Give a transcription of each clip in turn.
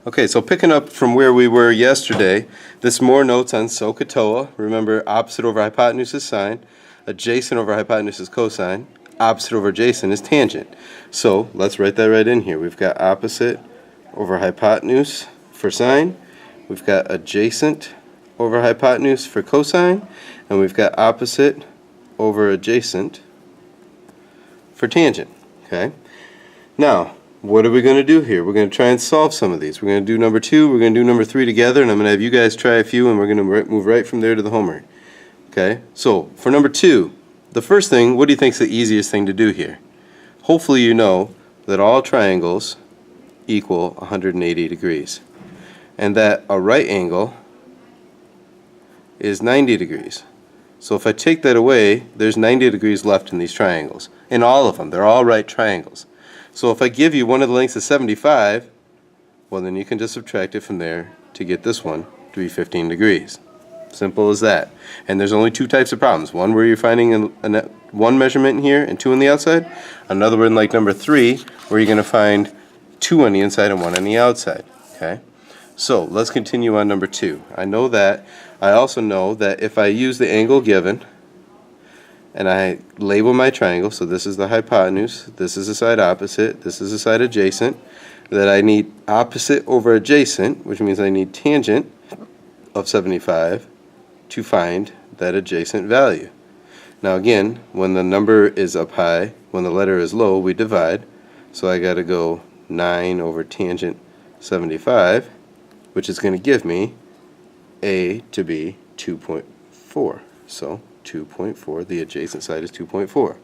Okay, so picking up from where we were yesterday, this more notes on Sohcahtoa. Remember, opposite over hypotenuse is sine, adjacent over hypotenuse is cosine, opposite over adjacent is tangent. So let's write that right in here. We've got opposite over hypotenuse for sine, we've got adjacent over hypotenuse for cosine, and we've got opposite over adjacent for tangent. Okay. Now, what are we going to do here? We're going to try and solve some of these. We're going to do number 2, we're going to do number 3 together, and I'm going to have you guys try a few, and we're going to move right from there to the homework. Okay, so for number 2, the first thing, what do you think is the easiest thing to do here? Hopefully you know that all triangles equal 180 degrees, and that a right angle is 90 degrees. So if I take that away, there's 90 degrees left in these triangles. In all of them, they're all right triangles. So if I give you one of the lengths is 75, well then you can just subtract it from there to get this one to be 15 degrees. Simple as that. And there's only 2 types of problems. One where you're finding one measurement in here and 2 on the outside. Another one like number 3 where you're going to find 2 on the inside and 1 on the outside. Okay? So let's continue on number 2. I know that. I also know that if I use the angle given and I label my triangle, so this is the hypotenuse, this is the side opposite, this is the side adjacent, that I need opposite over adjacent, which means I need tangent of 75 to find that adjacent value. Now again, when the number is up high, when the letter is low, we divide, so I got to go 9 over tangent 75, which is going to give me A to be 2.4. So 2.4, the adjacent side is 2.4.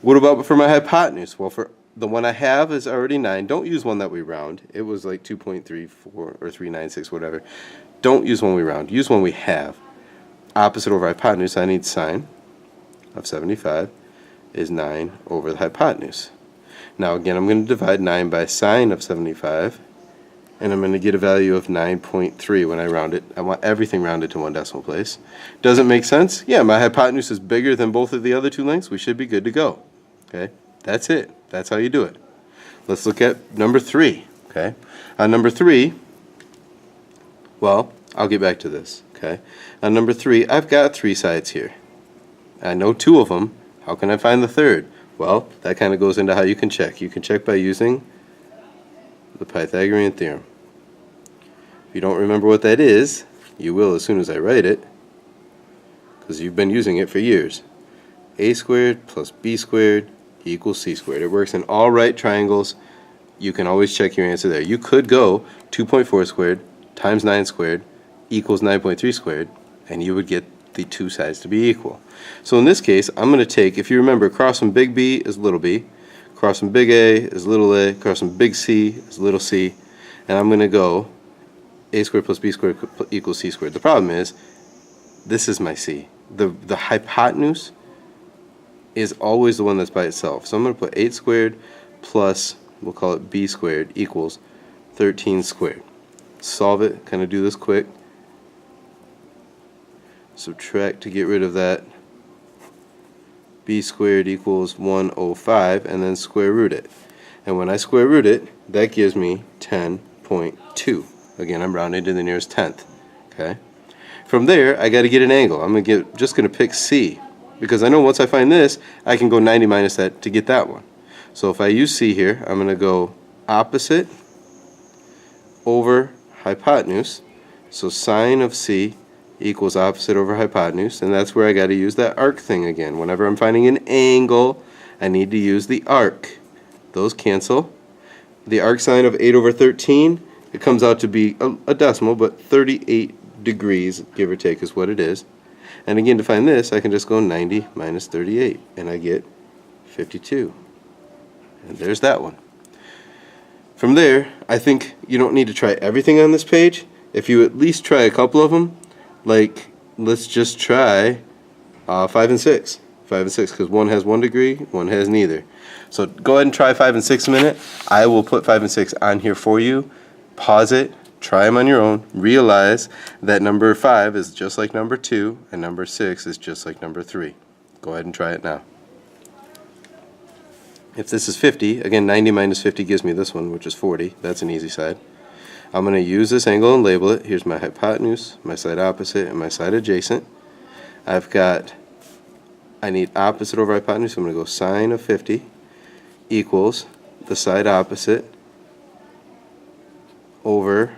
What about for my hypotenuse? Well, for the one I have is already 9. Don't use one that we round. It was like 2.34 or 396, whatever. Don't use one we round. Use one we have. Opposite over hypotenuse, I need sine of 75 is 9 over the hypotenuse. Now again, I'm going to divide 9 by sine of 75, and I'm going to get a value of 9.3 when I round it. I want everything rounded to 1 decimal place. Does it make sense? Yeah, my hypotenuse is bigger than both of the other 2 lengths. We should be good to go. Okay, that's it. That's how you do it. Let's look at number 3. Okay, on number 3, well, I'll get back to this. Okay, on number 3, I've got 3 sides here. I know 2 of them. How can I find the third? Well, that kind of goes into how you can check. You can check by using the Pythagorean theorem. If you don't remember what that is, you will as soon as I write it, because you've been using it for years. A squared plus B squared equals C squared. It works in all right triangles. You can always check your answer there. You could go 2.4 squared times 9 squared equals 9.3 squared, and you would get the 2 sides to be equal. So in this case, I'm going to take, if you remember, cross from big B is little b, cross from big A is little a, cross from big C is little c, and I'm going to go A squared plus B squared equals C squared. The problem is, this is my C. The hypotenuse is always the one that's by itself. So I'm going to put 8 squared plus, we'll call it B squared, equals 13 squared. Solve it, kind of do this quick. Subtract to get rid of that. B squared equals 105, and then square root it. And when I square root it, that gives me 10.2. Again, I'm rounding to the nearest tenth. Okay. From there, I got to get an angle. I'm just going to pick C, because I know once I find this, I can go 90 minus that to get that one. So if I use C here, I'm going to go opposite over hypotenuse. So sine of C equals opposite over hypotenuse, and that's where I got to use that arc thing again. Whenever I'm finding an angle, I need to use the arc. Those cancel. The arc sine of 8 over 13, it comes out to be a decimal, but 38 degrees, give or take, is what it is. And again, to find this, I can just go 90 minus 38, and I get 52. And there's that one. From there, I think you don't need to try everything on this page. If you at least try a couple of them, like let's just try 5 and 6. 5 and 6, because one has 1 degree, one has neither. So go ahead and try 5 and 6 a minute. I will put 5 and 6 on here for you. Pause it, try them on your own. Realize that number 5 is just like number 2, and number 6 is just like number 3. Go ahead and try it now. If this is 50, again 90 minus 50 gives me this one, which is 40. That's an easy side. I'm going to use this angle and label it. Here's my hypotenuse, my side opposite, and my side adjacent. I need opposite over hypotenuse, so I'm going to go sine of 50 equals the side opposite over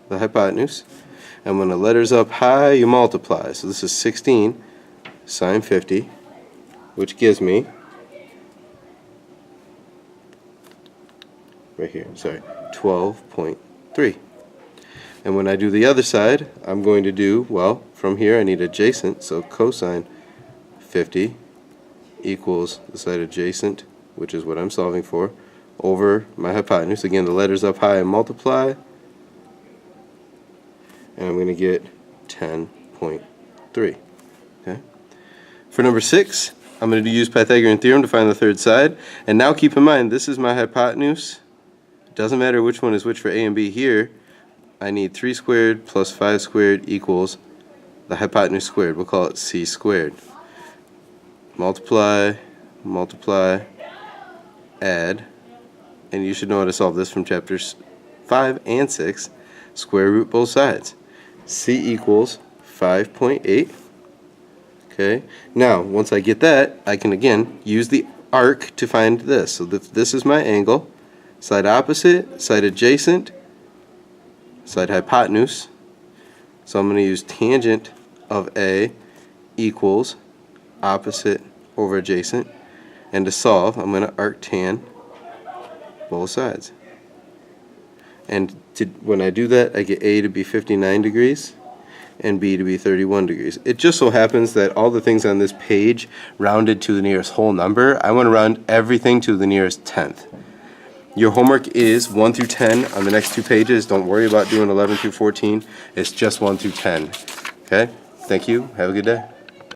the hypotenuse. And when the letters up high, you multiply. So this is 16 sine 50, which gives me, right here, sorry, 12.3. And when I do the other side, I'm going to do, well, from here I need adjacent, so cosine 50 equals the side adjacent, which is what I'm solving for, over my hypotenuse. Again, the letters up high and multiply, and I'm going to get 10.3. Okay. For number 6, I'm going to use Pythagorean theorem to find the third side. And now keep in mind, this is my hypotenuse. It doesn't matter which one is which for A and B here. I need 3 squared plus 5 squared equals the hypotenuse squared. We'll call it C squared. Multiply, multiply, add. And you should know how to solve this from chapters 5 and 6. Square root both sides. C equals 5.8. Okay. Now, once I get that, I can again use the arc to find this. So this is my angle. Side opposite, side adjacent, side hypotenuse. So I'm going to use tangent of A equals opposite over adjacent. And to solve, I'm going to arctan both sides. And when I do that, I get A to be 59 degrees and B to be 31 degrees. It just so happens that all the things on this page rounded to the nearest whole number. I want to round everything to the nearest tenth. Your homework is 1 through 10 on the next 2 pages. Don't worry about doing 11 through 14. It's just 1 through 10. Okay? Thank you. Have a good day.